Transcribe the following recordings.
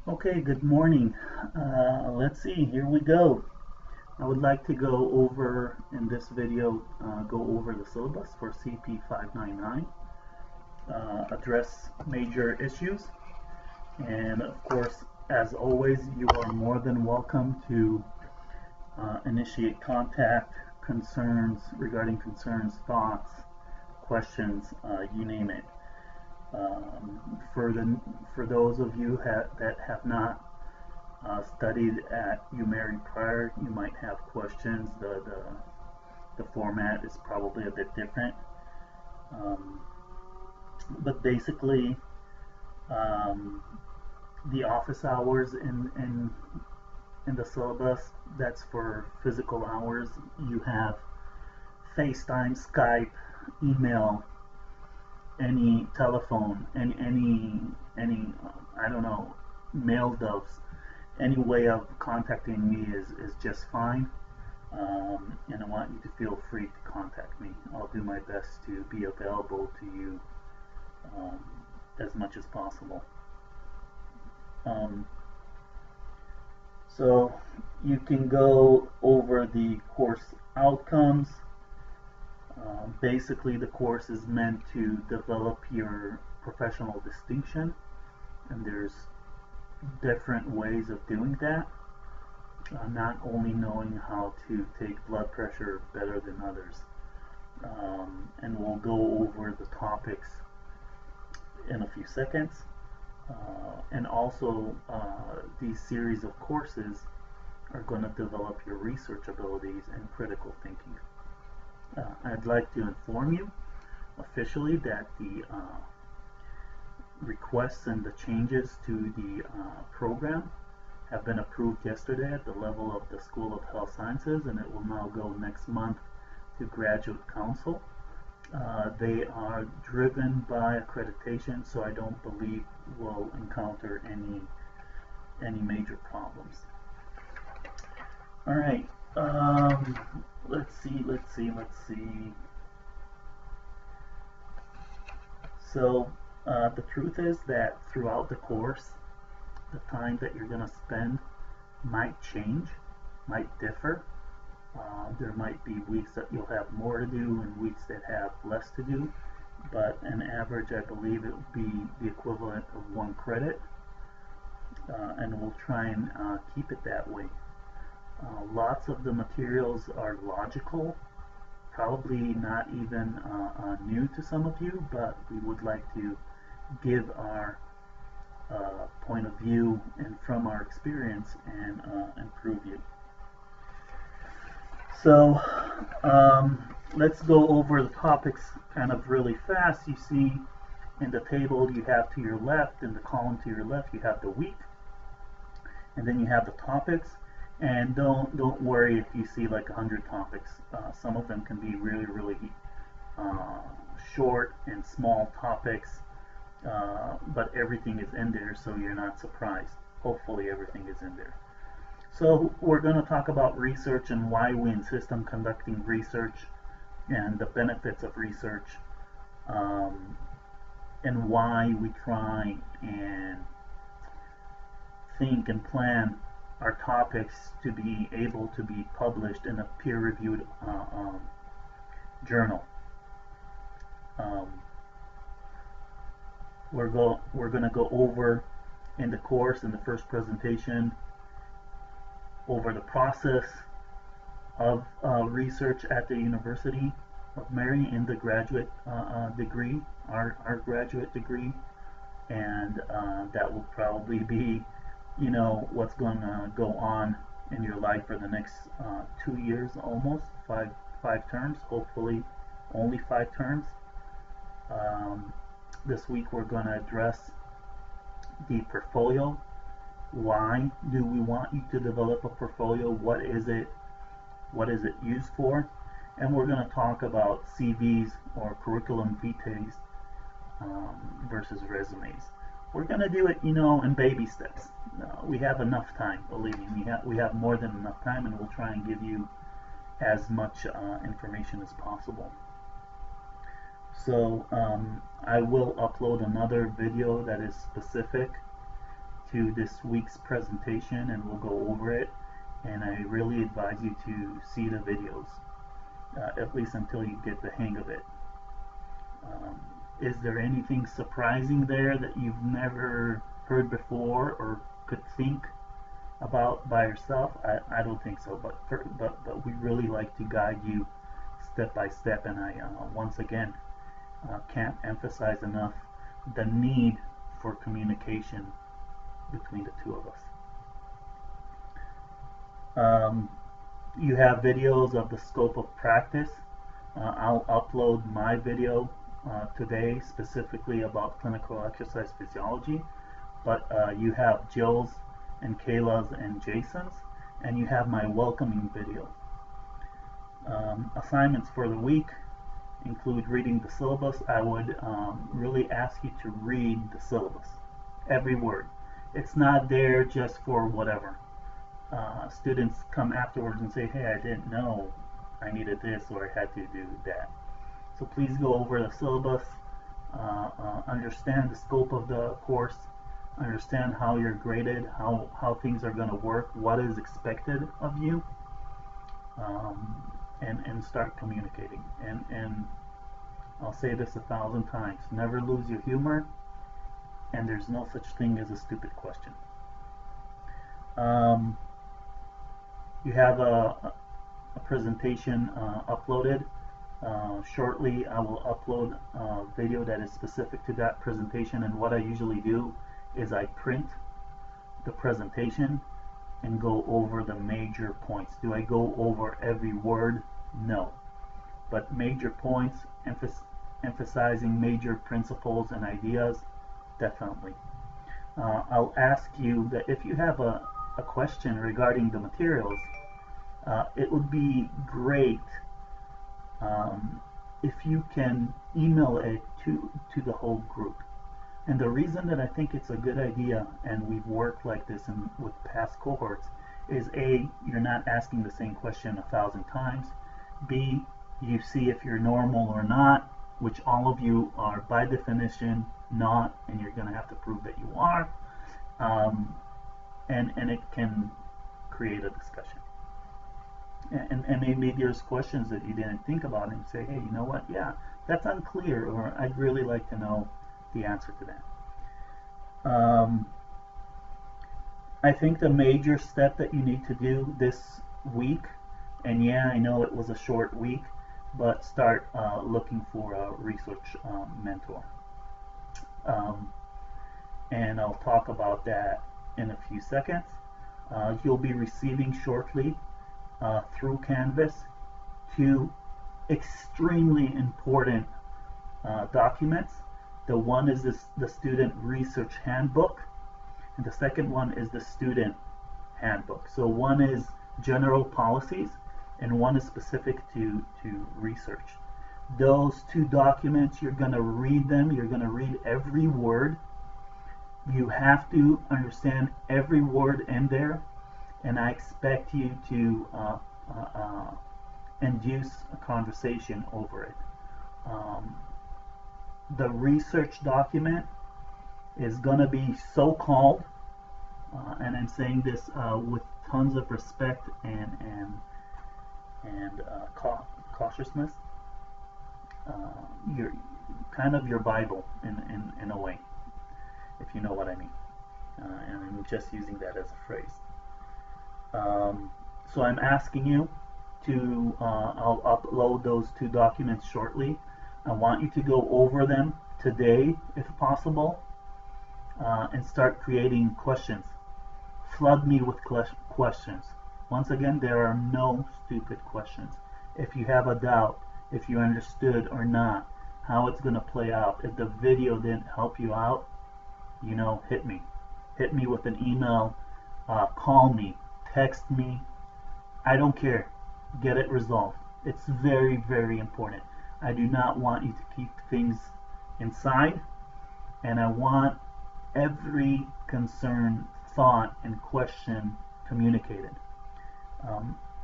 Okay, good morning. Let's see, here we go. I would like to go over, in this video, go over the syllabus for CP 599, address major issues, and of course, as always, you are more than welcome to initiate contact, concerns, thoughts, questions, you name it. For those of you that have not studied at UMary prior, you might have questions. The format is probably a bit different, um, but basically, um, the office hours in the syllabus, that's for physical hours. You have FaceTime, Skype, email, any telephone, any I don't know, mail doves. Any way of contacting me is just fine. And I want you to feel free to contact me. I'll do my best to be available to you um, as much as possible. Um, so you can go over the course outcomes. Basically, the course is meant to develop your professional distinction, and there's different ways of doing that. Not only knowing how to take blood pressure better than others. And we'll go over the topics in a few seconds. And also, these series of courses are going to develop your research abilities and critical thinking. I'd like to inform you officially that the requests and the changes to the program have been approved yesterday at the level of the School of Health Sciences, and it will now go next month to Graduate Council. They are driven by accreditation, so I don't believe we'll encounter any major problems. All right. Let's see. So the truth is that throughout the course, the time that you're going to spend might change, might differ. There might be weeks that you'll have more to do and weeks that have less to do, but on average, I believe it will be the equivalent of 1 credit, and we'll try and keep it that way. Lots of the materials are logical, probably not even new to some of you, but we would like to give our point of view and from our experience and improve you. So let's go over the topics kind of really fast. You see in the table you have to your left, in the column to your left, you have the week, and then you have the topics. And don't worry if you see like 100 topics. Some of them can be really short and small topics, but everything is in there, so you're not surprised. Hopefully everything is in there. So we're going to talk about research and why we insist on conducting research and the benefits of research, and why we try and think and plan our topics to be able to be published in a peer-reviewed journal. We're going to go over in the course, in the first presentation, over the process of research at the University of Mary in the graduate degree, our graduate degree, and that will probably be, you know, what's going to go on in your life for the next 2 years, almost five terms, hopefully only 5 terms. This week we're going to address the portfolio. Why do we want you to develop a portfolio? What is it used for? And we're going to talk about CVs, or curriculum vitae, versus resumes. We're going to do it, you know, in baby steps. We have enough time, believe me. We have more than enough time, and we'll try and give you as much information as possible. So I will upload another video that is specific to this week's presentation and we'll go over it, and I really advise you to see the videos, at least until you get the hang of it. Is there anything surprising there that you've never heard before or could think about by yourself? I don't think so, but we really like to guide you step by step, and I once again can't emphasize enough the need for communication between the two of us. You have videos of the scope of practice. I'll upload my video today specifically about clinical exercise physiology, but you have Jill's and Kayla's and Jason's, and you have my welcoming video. Assignments for the week include reading the syllabus. I would really ask you to read the syllabus, every word. It's not there just for whatever. Students come afterwards and say, hey, I didn't know I needed this or I had to do that. So please go over the syllabus, understand the scope of the course, understand how you're graded, how things are going to work, what is expected of you, and start communicating. And I'll say this 1,000 times, never lose your humor, and there's no such thing as a stupid question. You have a presentation uploaded. Shortly I will upload a video that is specific to that presentation, and what I usually do is I print the presentation and go over the major points. Do I go over every word? No. But major points, emphasizing major principles and ideas, definitely. I'll ask you that if you have a question regarding the materials, it would be great if you can email it to the whole group. And the reason that I think it's a good idea, and we've worked like this with past cohorts, is A, you're not asking the same question 1,000 times. B, you see if you're normal or not, which all of you are by definition not, and you're going to have to prove that you are. And it can create a discussion. And maybe there's questions that you didn't think about and say, hey, you know what, yeah, that's unclear, or I'd really like to know the answer to that. I think the major step that you need to do this week, and yeah, I know it was a short week, but start looking for a research mentor. And I'll talk about that in a few seconds. You'll be receiving shortly through Canvas 2 extremely important documents. The one is the student research handbook, and the second one is the student handbook. So one is general policies and one is specific to research. Those two documents, you're going to read them, you're going to read every word. You have to understand every word in there, and I expect you to induce a conversation over it. The research document is going to be so-called, and I'm saying this with tons of respect and cautiousness. You're kind of your Bible in a way, if you know what I mean. And I'm just using that as a phrase. So I'm asking you to, I'll upload those two documents shortly. I want you to go over them today, if possible, and start creating questions. Flood me with questions. Once again, there are no stupid questions. If you have a doubt, if you understood or not, how it's going to play out, if the video didn't help you out, you know, hit me. Hit me with an email, call me, text me. I don't care. Get it resolved. It's very, very important. I do not want you to keep things inside, and I want every concern, thought, and question communicated.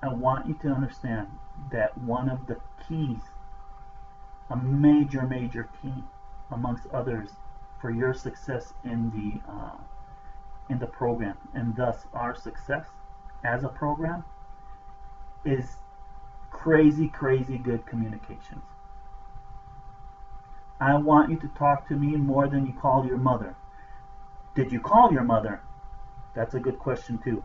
I want you to understand that one of the keys, a major key amongst others for your success in in the program, and thus our success as a program is crazy good communications. I want you to talk to me more than you call your mother. Did you call your mother? That's a good question too.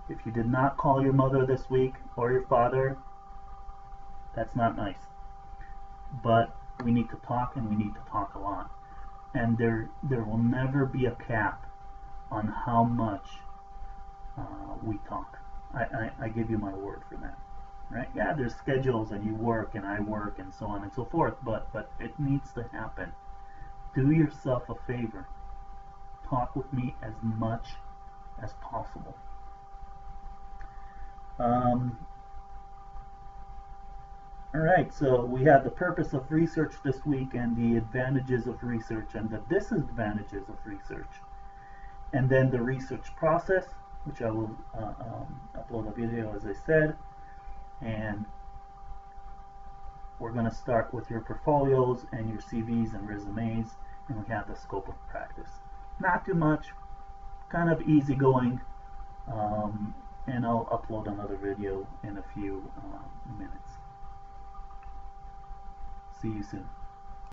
If you did not call your mother this week or your father, that's not nice. But we need to talk, and we need to talk a lot. And there will never be a cap on how much we talk. I give you my word for that. Right? Yeah, there's schedules, and you work and I work and so on and so forth, but it needs to happen. Do yourself a favor. Talk with me as much as possible. Alright, so we have the purpose of research this week, and the advantages of research and the disadvantages of research. And then the research process, which I will upload a video, as I said. And we're going to start with your portfolios and your CVs and resumes, and we have the scope of practice. Not too much, kind of easygoing, and I'll upload another video in a few minutes. See you soon.